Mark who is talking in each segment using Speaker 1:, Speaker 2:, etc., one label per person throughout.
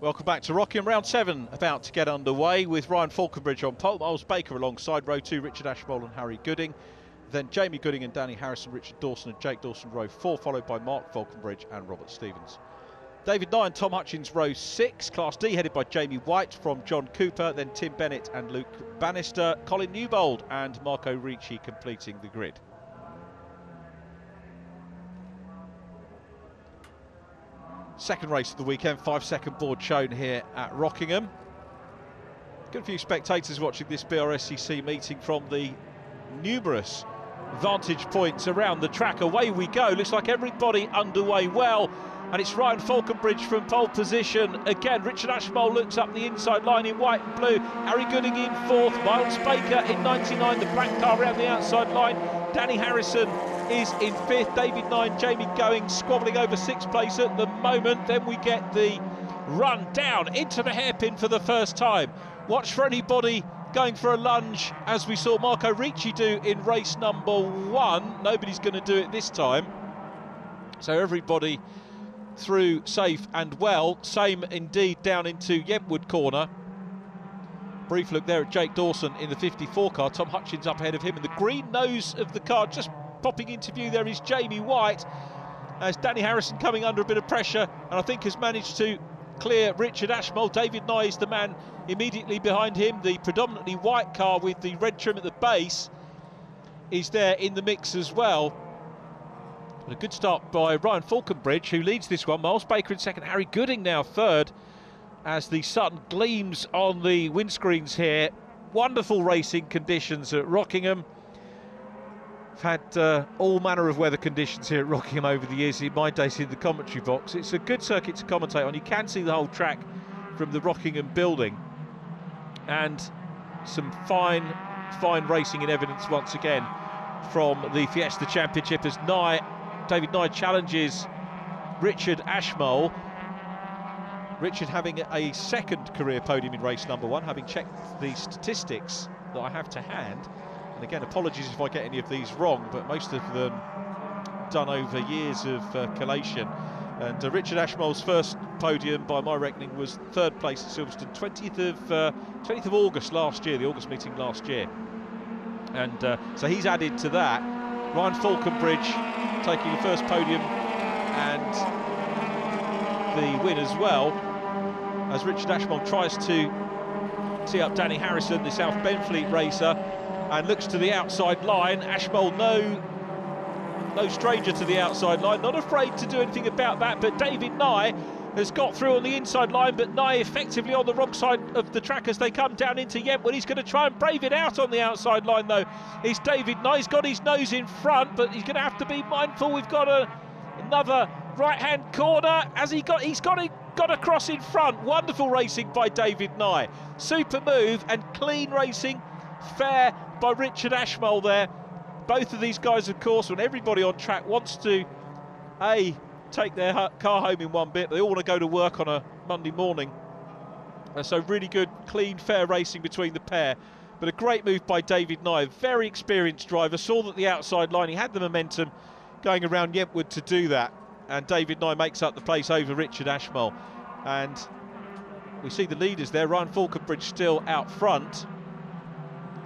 Speaker 1: Welcome back to Rockingham. Round 7 about to get underway with Ryan Falconbridge on pole, Miles Baker alongside row 2, Richard Ashmole and Harry Gooding. Then Jamie Gooding and Danny Harrison, Richard Dawson and Jake Dawson row 4, followed by Mark Falconbridge and Robert Stevens. David Nye and Tom Hutchins row 6, Class D headed by Jamie White from John Cooper, then Tim Bennett and Luke Bannister, Colin Newbold and Marco Ricci completing the grid. Second race of the weekend, 5-second board shown here at Rockingham. Good few spectators watching this BRSCC meeting from the numerous vantage points around the track. Away we go, looks like everybody underway well, and it's Ryan Falconbridge from pole position. Again, Richard Ashmole looks up the inside line in white and blue, Harry Gooding in 4th, Miles Baker in 99, the black car around the outside line, Danny Harrison is in 5th, David Nye and Jamie going squabbling over 6th place at the moment. Then we get the run down into the hairpin for the first time. Watch for anybody going for a lunge, as we saw Marco Ricci do in race number 1. Nobody's going to do it this time. So everybody through safe and well. Same indeed down into Yentwood corner. Brief look there at Jake Dawson in the 54 car. Tom Hutchins up ahead of him, and the green nose of the car just popping into view there is Jamie White, as Danny Harrison coming under a bit of pressure and I think has managed to clear Richard Ashmole. David Nye is the man immediately behind him. The predominantly white car with the red trim at the base is there in the mix as well. But a good start by Ryan Falconbridge, who leads this one. Miles Baker in 2nd, Harry Gooding now 3rd, as the sun gleams on the windscreens here. Wonderful racing conditions at Rockingham. I've had all manner of weather conditions here at Rockingham over the years in my days in the commentary box. It's a good circuit to commentate on. You can see the whole track from the Rockingham building, and some fine racing in evidence once again from the Fiesta Championship as David Nye challenges Richard Ashmole. Richard having a 2nd career podium in race number 1, having checked the statistics that I have to hand. And again, apologies if I get any of these wrong, but most of them done over years of collation. And Richard Ashmole's first podium, by my reckoning, was 3rd place at Silverstone, 20th of August last year, the August meeting last year. And so he's added to that. Ryan Falconbridge taking the first podium and the win as well, as Richard Ashmole tries to tee up Danny Harrison, the South Benfleet racer, and looks to the outside line. Ashmole no stranger to the outside line, not afraid to do anything about that, but David Nye has got through on the inside line, but Nye effectively on the wrong side of the track as they come down into Yentwood. He's going to try and brave it out on the outside line though. It's David Nye, he's got his nose in front, but he's going to have to be mindful. We've got another right-hand corner, he's got across in front. Wonderful racing by David Nye. Super move and clean racing, fair by Richard Ashmole there. Both of these guys, of course, when everybody on track wants to take their car home in one bit, they all want to go to work on a Monday morning. So really good, clean, fair racing between the pair. But a great move by David Nye, very experienced driver, saw that the outside line, he had the momentum going around Yentwood to do that. And David Nye makes up the place over Richard Ashmole. And we see the leaders there, Ryan Falconbridge still out front.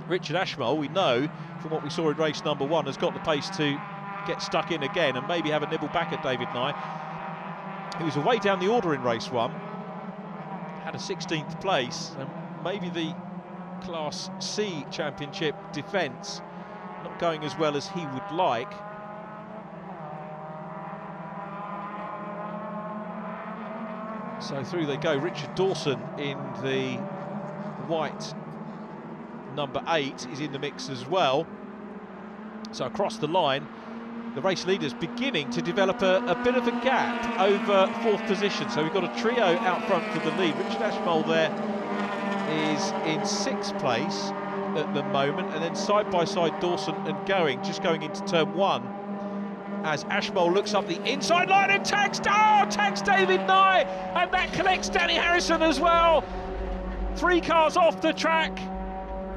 Speaker 1: Richard Ashmole, we know from what we saw in race number 1, has got the pace to get stuck in again and maybe have a nibble back at David Nye. He was away down the order in race 1, had a 16th place, and maybe the Class C Championship defence not going as well as he would like. So through they go. Richard Dawson in the white number 8 is in the mix as well. So across the line, the race leaders beginning to develop a bit of a gap over 4th position. So we've got a trio out front for the lead. Richard Ashmole there is in 6th place at the moment, and then side by side Dawson and just going into turn 1. As Ashmole looks up the inside line and tags David Nye, and that connects Danny Harrison as well. 3 cars off the track.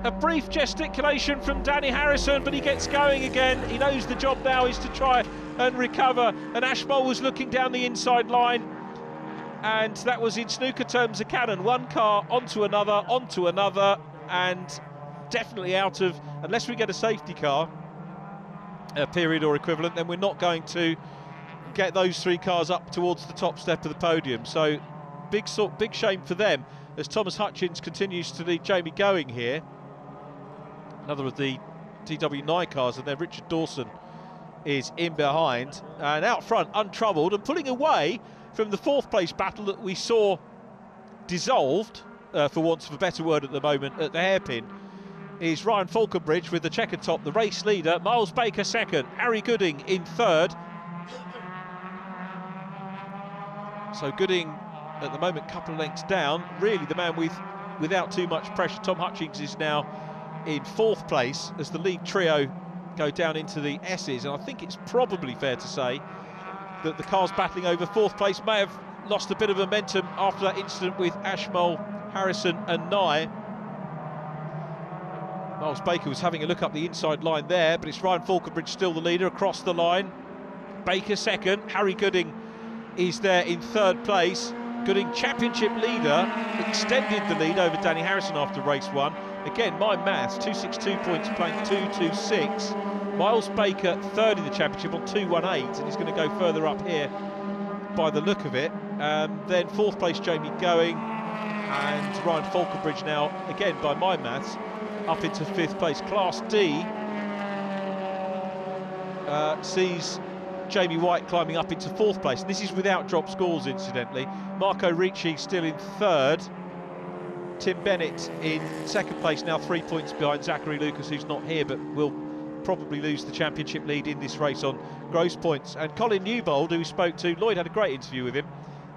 Speaker 1: A brief gesticulation from Danny Harrison, but he gets going again. He knows the job now is to try and recover, and Ashmole was looking down the inside line and that was, in snooker terms, a cannon. One car onto another, and definitely out of, unless we get a safety car period or equivalent, then we're not going to get those three cars up towards the top step of the podium. So big shame for them, as Thomas Hutchins continues to lead Jamie Going here. Another of the DW9 cars, and then Richard Dawson is in behind, and out front untroubled and pulling away from the fourth place battle that we saw dissolved, for want of a better word at the moment, at the hairpin, is Ryan Falconbridge with the checkered top, the race leader. Miles Baker second, Harry Gooding in third. So Gooding at the moment couple of lengths down, really the man without too much pressure. Tom Hutchings is now in fourth place as the lead trio go down into the S's, and I think it's probably fair to say that the cars battling over fourth place may have lost a bit of momentum after that incident with Ashmole, Harrison and Nye. Miles Baker was having a look up the inside line there, but it's Ryan Falconbridge still the leader across the line. Baker second, Harry Gooding is there in third place. Gooding, championship leader, extended the lead over Danny Harrison after race one. Again, my maths, 262 points, playing 226. Miles Baker third in the championship on 218, and he's going to go further up here by the look of it. Then fourth place Jamie Going, and Ryan Falconbridge now, again by my maths, up into fifth place. Class D sees Jamie White climbing up into fourth place, and this is without drop scores, incidentally. Marco Ricci still in third. Tim Bennett in second place, now 3 points behind Zachary Lucas, who's not here but will probably lose the championship lead in this race on gross points. And Colin Newbold, who we spoke to, Lloyd had a great interview with him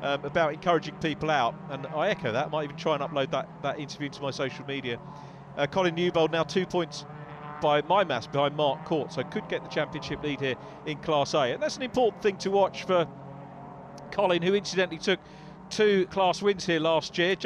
Speaker 1: about encouraging people out, and I echo that. I might even try and upload that interview to my social media. Colin Newbold now 2 points by my maths behind Mark Court, so could get the championship lead here in Class A, and that's an important thing to watch for Colin, who incidentally took 2 class wins here last year.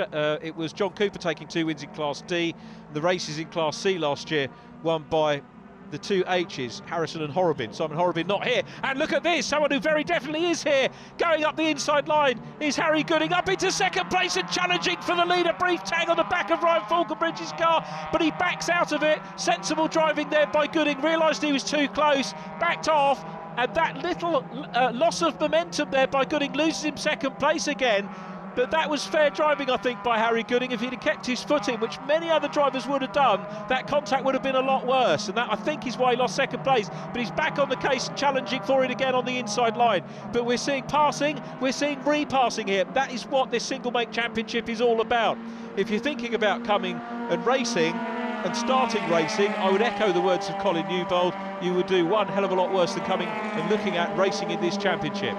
Speaker 1: It was John Cooper taking 2 wins in Class D. The races in Class C last year won by the 2 H's, Harrison and Horrobin. Simon Horrobin not here, and look at this, someone who very definitely is here. Going up the inside line is Harry Gooding, up into second place and challenging for the lead. A brief tag on the back of Ryan Falconbridge's car, but he backs out of it. Sensible driving there by Gooding, realised he was too close, backed off, and that little loss of momentum there by Gooding loses him second place again. But that was fair driving, I think, by Harry Gooding. If he'd have kept his foot in, which many other drivers would have done, that contact would have been a lot worse, and that, I think, is why he lost second place. But he's back on the case and challenging for it again on the inside line. But we're seeing passing, we're seeing repassing here. That is what this single make championship is all about. If you're thinking about coming and racing and starting racing, I would echo the words of Colin Newbold. You would do one hell of a lot worse than coming and looking at racing in this championship.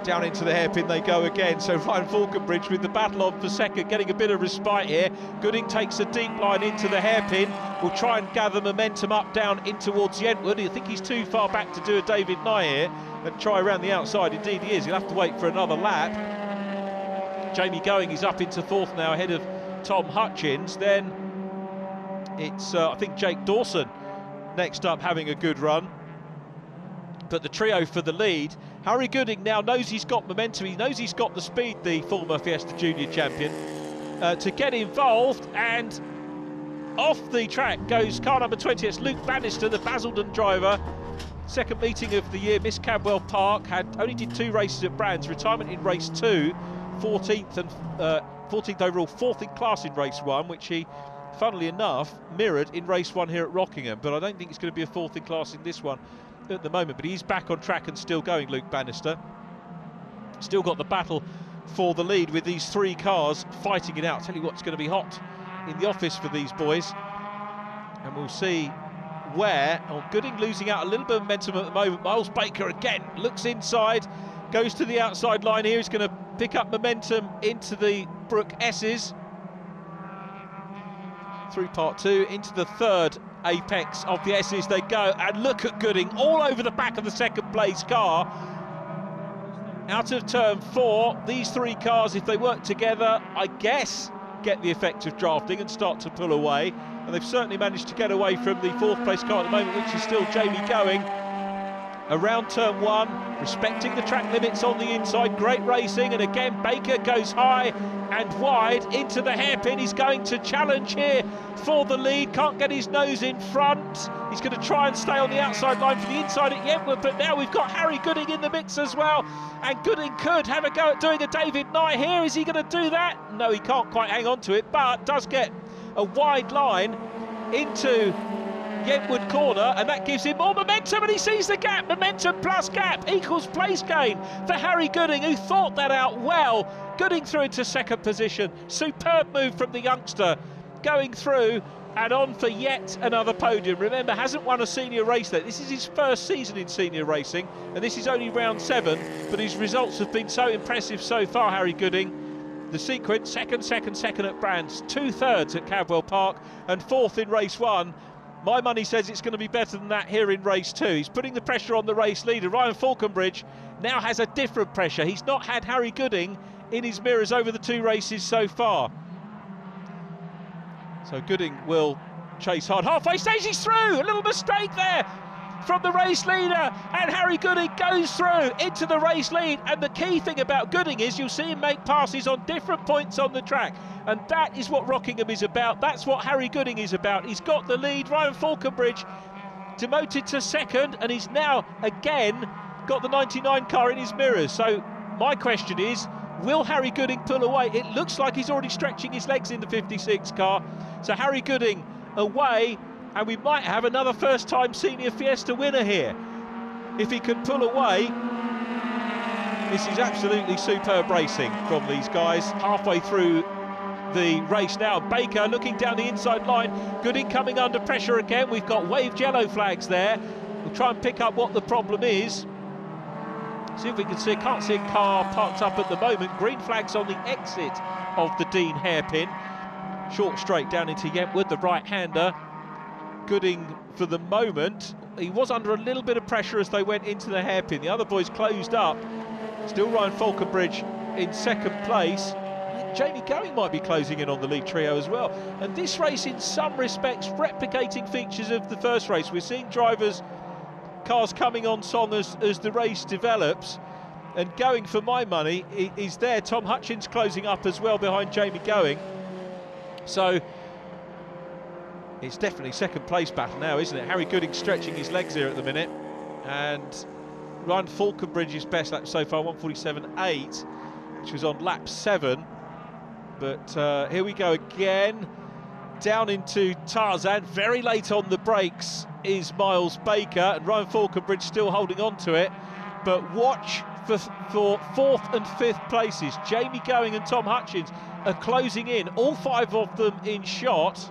Speaker 1: Down into the hairpin they go again, so Ryan Falconbridge with the battle on for second, getting a bit of respite here. Gooding takes a deep line into the hairpin, will try and gather momentum up, down in towards Yentwood. I think he's too far back to do a David Nye here and try around the outside. Indeed he is, he'll have to wait for another lap. Jamie Going is up into fourth now, ahead of Tom Hutchins. Then it's I think Jake Dawson next up, having a good run. But the trio for the lead. Harry Gooding now knows he's got momentum, he knows he's got the speed, the former Fiesta Junior champion, to get involved, and off the track goes car number 20. It's Luke Bannister, the Basildon driver. Second meeting of the year, Miss Cadwell Park, only did 2 races at Brands, retirement in race 2, 14th and 14th overall, 4th in class in race 1, which he, funnily enough, mirrored in race 1 here at Rockingham, but I don't think it's going to be a 4th in class in this one at the moment. But he's back on track and still going, Luke Bannister. Still got the battle for the lead with these 3 cars fighting it out. Tell you what, it's going to be hot in the office for these boys, and we'll see where. Gooding losing out a little bit of momentum at the moment. Miles Baker again looks inside, goes to the outside line here. He's going to pick up momentum into the Brook S's through part 2 into the 3rd apex of the S's they go, and look at Gooding all over the back of the second place car. Out of turn 4, these 3 cars, if they work together, I guess get the effect of drafting and start to pull away, and they've certainly managed to get away from the 4th place car at the moment, which is still Jamie Going. around turn 1, respecting the track limits on the inside. Great racing, and again Baker goes high and wide into the hairpin. He's going to challenge here for the lead, can't get his nose in front. He's going to try and stay on the outside line for the inside at Yentwood, but now we've got Harry Gooding in the mix as well, and Gooding could have a go at doing a David Nye here. Is he going to do that? No, he can't quite hang on to it, but does get a wide line into Yentwood corner, and that gives him more momentum, and he sees the gap. Momentum plus gap equals place gain for Harry Gooding, who thought that out well. Gooding through into second position. Superb move from the youngster, going through and on for yet another podium. Remember, hasn't won a senior race there. This is his first season in senior racing, and this is only round 7, but his results have been so impressive so far, Harry Gooding. The sequence, second at Brands, 2/3 at Cadwell Park, and 4th in race 1. My money says it's going to be better than that here in race 2. He's putting the pressure on the race leader. Ryan Falconbridge now has a different pressure. He's not had Harry Gooding in his mirrors over the 2 races so far. So Gooding will chase hard. Halfway stage, he's through. A little mistake there from the race leader, and Harry Gooding goes through into the race lead. And the key thing about Gooding is you'll see him make passes on different points on the track, and that is what Rockingham is about. That's what Harry Gooding is about. He's got the lead. Ryan Falconbridge demoted to 2nd, and he's now again got the 99 car in his mirrors. So my question is, will Harry Gooding pull away? It looks like he's already stretching his legs in the 56 car. So Harry Gooding away, and we might have another first-time Senior Fiesta winner here. If he can pull away, this is absolutely superb racing from these guys. Halfway through the race now, Baker looking down the inside line. Gooding coming under pressure again. We've got waved yellow flags there. We'll try and pick up what the problem is. See if we can see. Can't see a car parked up at the moment. Green flags on the exit of the Dean hairpin. Short straight down into Yentwood, the right-hander. Gooding, for the moment, he was under a little bit of pressure as they went into the hairpin. The other boys closed up. Still Ryan Falconbridge in 2nd place. Jamie Going might be closing in on the lead trio as well. And this race, in some respects, replicating features of the first race. We're seeing drivers, cars coming on song as the race develops. And Going, for my money, is there. Tom Hutchins closing up as well behind Jamie Going. So it's definitely 2nd place battle now, isn't it? Harry Gooding stretching his legs here at the minute, and Ryan Falconbridge's best lap so far, 1:47.8, which was on lap 7. But here we go again, down into Tarzan. Very late on the brakes is Miles Baker, and Ryan Falconbridge still holding on to it. But watch for 4th and 5th places. Jamie Going and Tom Hutchins are closing in, all 5 of them in shot.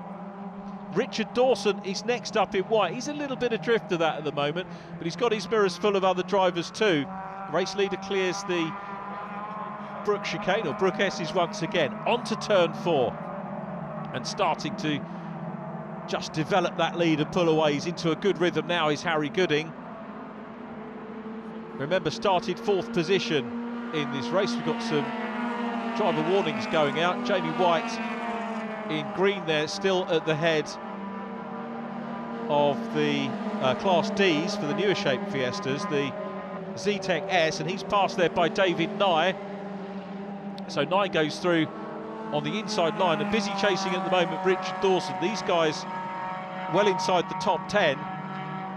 Speaker 1: Richard Dawson is next up in white. He's a little bit adrift of that at the moment, but he's got his mirrors full of other drivers too. Race leader clears the Brook chicane, or Brook S's once again, onto turn 4, and starting to just develop that lead and pull away. He's into a good rhythm now, is Harry Gooding. Remember, started 4th position in this race. We've got some driver warnings going out. Jamie White in green there, still at the head of the Class Ds for the newer shape Fiestas, the Z-Tech S, and he's passed there by David Nye. So Nye goes through on the inside line, and busy chasing at the moment Richard Dawson. These guys well inside the top 10,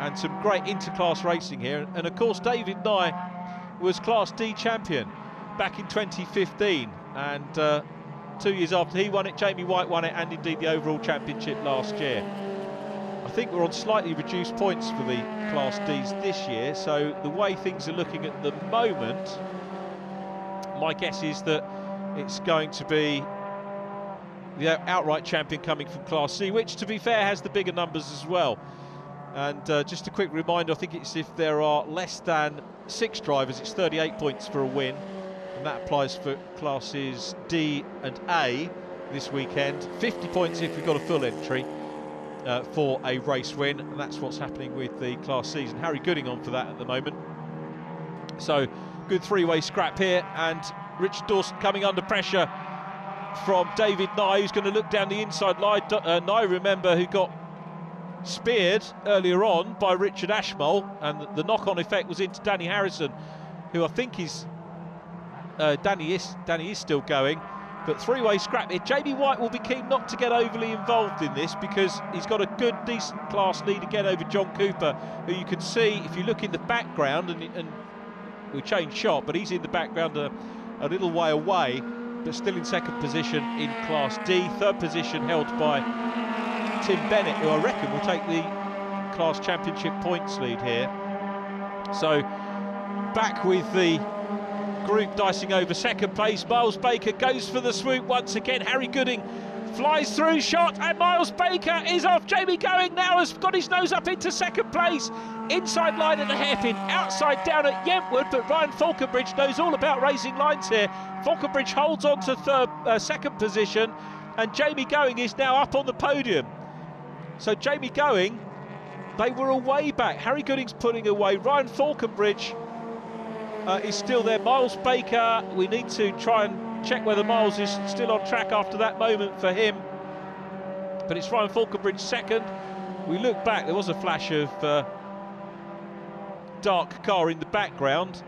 Speaker 1: and some great interclass racing here. And of course David Nye was Class D champion back in 2015, and 2 years after he won it, Jamie White won it, and indeed the overall championship last year. I think we're on slightly reduced points for the Class Ds this year, so the way things are looking at the moment, my guess is that it's going to be the outright champion coming from Class C, which, to be fair, has the bigger numbers as well. And just a quick reminder, I think it's if there are less than 6 drivers, it's 38 points for a win. And that applies for classes D and A this weekend. 50 points if we've got a full entry for a race win, and that's what's happening with the Class Cs. And Harry Gooding on for that at the moment. So good 3-way scrap here, and Richard Dawson coming under pressure from David Nye, who's going to look down the inside line. Nye, remember, who got speared earlier on by Richard Ashmole, and the knock-on effect was into Danny Harrison, who I think is Danny is still going. But three-way scrap here. Jamie White will be keen not to get overly involved in this because he's got a good, decent class lead again over John Cooper, who you can see if you look in the background, and we changed shot, but he's in the background a little way away, but still in second position in Class D. Third position held by Tim Bennett, who I reckon will take the Class Championship points lead here. So back with the group dicing over second place. Miles Baker goes for the swoop once again. Harry Gooding flies through, shot, and Miles Baker is off. Jamie Going now has got his nose up into second place. Inside line at the hairpin, outside down at Yentwood, but Ryan Falconbridge knows all about raising lines here. Falconbridge holds on to second position, and Jamie Going is now up on the podium. So Jamie Going, they were away back. Harry Gooding's pulling away. Ryan Falconbridge is still there. Miles Baker, we need to try and check whether Miles is still on track after that moment for him. But it's Ryan Falconbridge second. We look back, there was a flash of dark car in the background.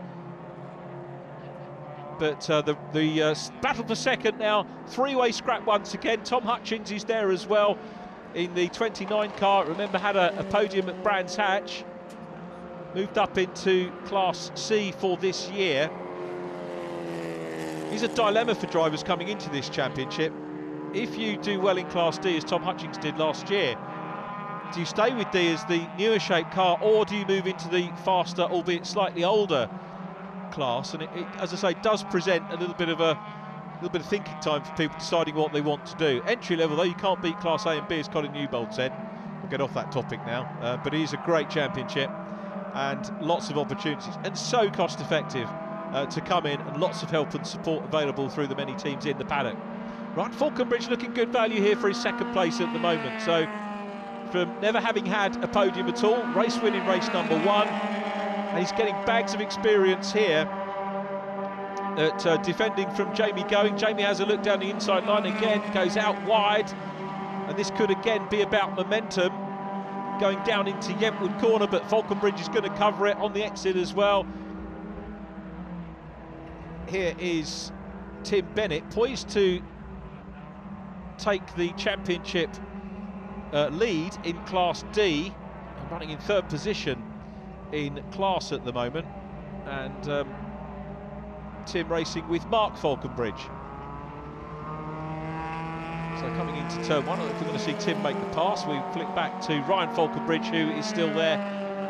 Speaker 1: But the battle for second now, three-way scrap once again. Tom Hutchins is there as well in the 29 car. Remember, had a podium at Brands Hatch. Moved up into Class C for this year. He's a dilemma for drivers coming into this championship. If you do well in Class D, as Tom Hutchins did last year, do you stay with D as the newer shaped car, or do you move into the faster, albeit slightly older class? And it, as I say, does present a little bit of thinking time for people deciding what they want to do. Entry level, though, you can't beat Class A and B, as Colin Newbold said. We'll get off that topic now, but it is a great championship and lots of opportunities, and so cost effective to come in, and lots of help and support available through the many teams in the paddock. Right, Falconbridge looking good value here for his second place at the moment. So from never having had a podium at all, race winning race number one, and he's getting bags of experience here at defending from Jamie Going. Jamie has a look down the inside line again, goes out wide, and this could again be about momentum going down into Yentwood corner, but Falconbridge is going to cover it on the exit as well. Here is Tim Bennett, poised to take the championship lead in Class D, running in third position in class at the moment, and Tim racing with Mark Falconbridge. So coming into turn one, if we're going to see Tim make the pass, we flick back to Ryan Falconbridge, who is still there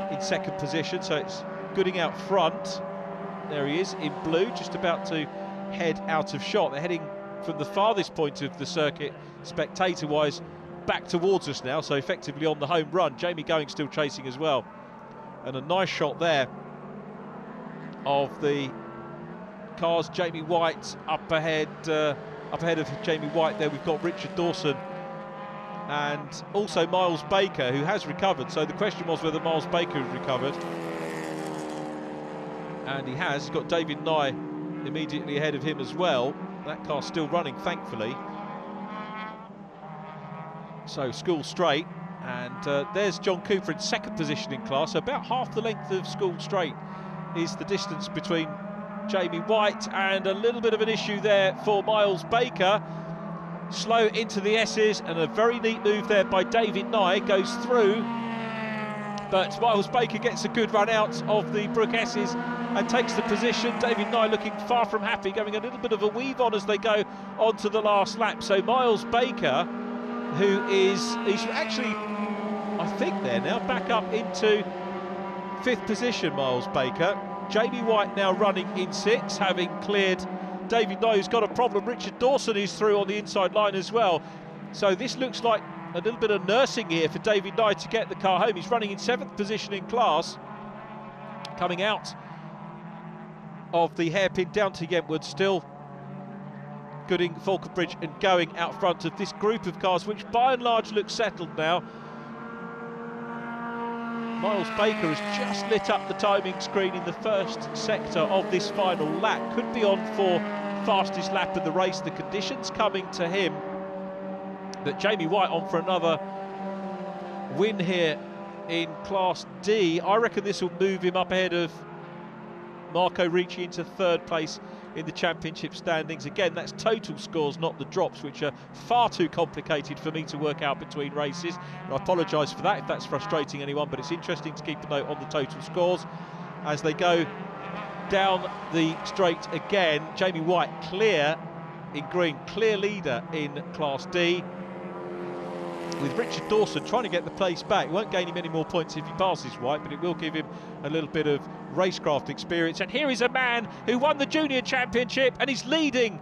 Speaker 1: in second position. So it's Gooding out front. There he is in blue, just about to head out of shot. They're heading from the farthest point of the circuit, spectator-wise, back towards us now, so effectively on the home run. Jamie Going still chasing as well. And a nice shot there of the cars. Jamie White up ahead of Jamie White there. We've got Richard Dawson and also Miles Baker, who has recovered. So the question was whether Miles Baker has recovered. And he has. He's got David Nye immediately ahead of him as well. That car's still running, thankfully. So School Straight, and there's John Cooper in second position in class. So about half the length of School Straight is the distance between Jamie White, and a little bit of an issue there for Miles Baker. Slow into the S's, and a very neat move there by David Nye, goes through, but Miles Baker gets a good run out of the Brook S's and takes the position. David Nye looking far from happy, going a little bit of a weave on as they go onto the last lap. So Miles Baker, he's actually, I think they're now back up into fifth position, Miles Baker. Jamie White now running in sixth, having cleared David Nye, who's got a problem. Richard Dawson is through on the inside line as well. So this looks like a little bit of nursing here for David Nye to get the car home. He's running in seventh position in class, coming out of the hairpin down to Yentwood. Still Gooding, Falconbridge and Going out front of this group of cars, which by and large looks settled now. Miles Baker has just lit up the timing screen in the first sector of this final lap. Could be on for fastest lap of the race. The conditions coming to him. But Jamie White on for another win here in Class D. I reckon this will move him up ahead of Marco Ricci into third place in the championship standings. Again, that's total scores, not the drops, which are far too complicated for me to work out between races. And I apologise for that if that's frustrating anyone, but it's interesting to keep a note on the total scores as they go down the straight again. Jamie White clear in green, clear leader in Class D, with Richard Dawson trying to get the place back. It won't gain him any more points if he passes White, but it will give him a little bit of racecraft experience. And here is a man who won the Junior Championship and is leading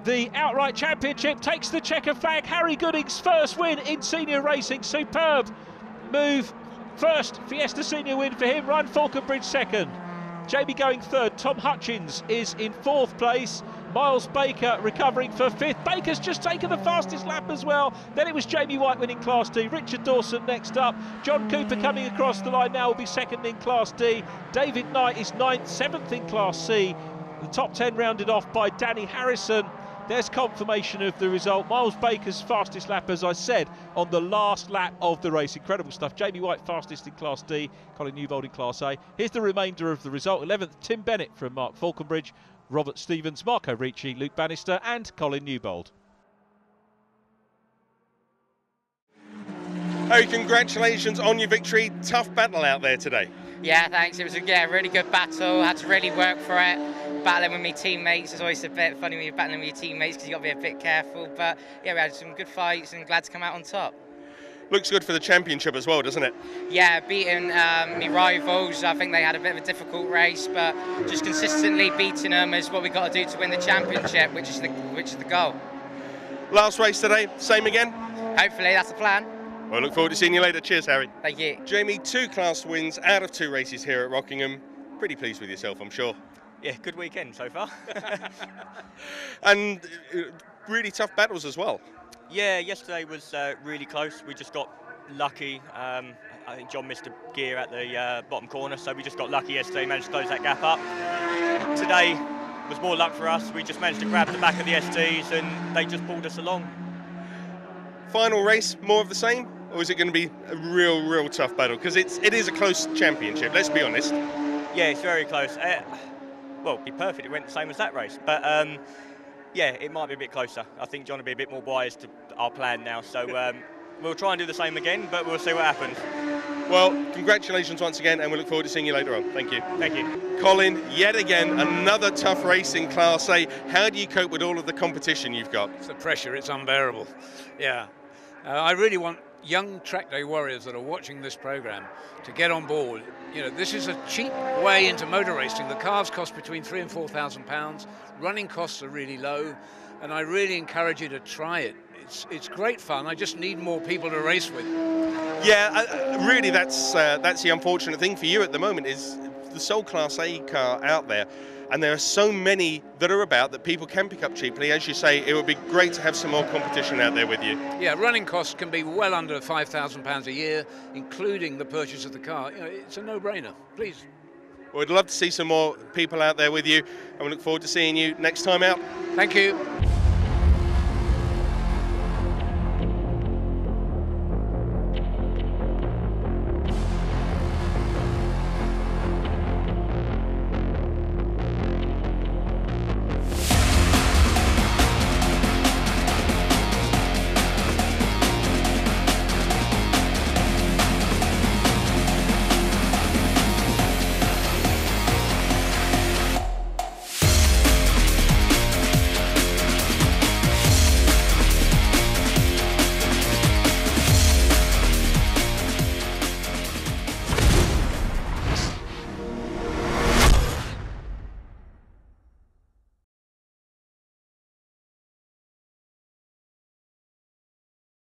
Speaker 1: the outright championship, takes the checker flag. Harry Gooding's first win in senior racing. Superb move. First Fiesta Senior win for him. Ryan Falconbridge second. Jamie going third. Tom Hutchins is in fourth place. Miles Baker recovering for fifth. Baker's just taken the fastest lap as well. Then it was Jamie White winning Class D. Richard Dawson next up. John Cooper coming across the line now will be second in Class D. David Knight is ninth, seventh in Class C. The top 10 rounded off by Danny Harrison. There's confirmation of the result. Miles Baker's fastest lap, as I said, on the last lap of the race. Incredible stuff. Jamie White fastest in Class D. Colin Newbold in Class A. Here's the remainder of the result. 11th, Tim Bennett from Mark Falconbridge. Robert Stevens, Marco Ricci, Luke Bannister and Colin Newbold.
Speaker 2: Harry, congratulations on your victory. Tough battle out there today.
Speaker 3: Yeah, thanks. It was a really good battle. I had to really work for it. Battling with my teammates is always a bit funny when you're battling with your teammates because you've got to be a bit careful. But yeah, we had some good fights and glad to come out on top.
Speaker 2: Looks good for the championship as well, doesn't it?
Speaker 3: Yeah, beating my rivals. I think they had a bit of a difficult race, but just consistently beating them is what we got to do to win the championship, which is the goal.
Speaker 2: Last race today, same again?
Speaker 3: Hopefully, that's the plan.
Speaker 2: Well, look forward to seeing you later. Cheers, Harry.
Speaker 3: Thank you.
Speaker 2: Jamie, 2 class wins out of 2 races here at Rockingham. Pretty pleased with yourself, I'm sure.
Speaker 4: Yeah, good weekend so far.
Speaker 2: And really tough battles as well.
Speaker 4: Yeah, yesterday was really close. We just got lucky. I think John missed a gear at the bottom corner, so we just got lucky yesterday, managed to close that gap up. Today was more luck for us. We just managed to grab the back of the STs and they just pulled us along.
Speaker 2: Final race, more of the same? Or is it going to be a real tough battle? Because it is a close championship, let's be honest.
Speaker 4: Yeah, it's very close. Well, it'd be perfect. It went the same as that race. But yeah, it might be a bit closer. I think John will be a bit more wise to our plan now. So we'll try and do the same again, but we'll see what happens.
Speaker 2: Well, congratulations once again, and we look forward to seeing you later on. Thank you.
Speaker 4: Thank you.
Speaker 2: Colin, yet again, another tough race in Class A. How do you cope with all of the competition you've got?
Speaker 5: It's the pressure, it's unbearable. Yeah. I really want young track day warriors that are watching this program to get on board. You know, this is a cheap way into motor racing. The cars cost between £3,000 and £4,000. Running costs are really low, and I really encourage you to try it. It's great fun. I just need more people to race with.
Speaker 2: Yeah, really, that's the unfortunate thing for you at the moment is the sole Class A car out there, and there are so many that are about that people can pick up cheaply. As you say, it would be great to have some more competition out there with you.
Speaker 5: Yeah, running costs can be well under £5,000 a year, including the purchase of the car. You know, it's a no-brainer. Please.
Speaker 2: Well, we'd love to see some more people out there with you, and we look forward to seeing you next time out.
Speaker 5: Thank you.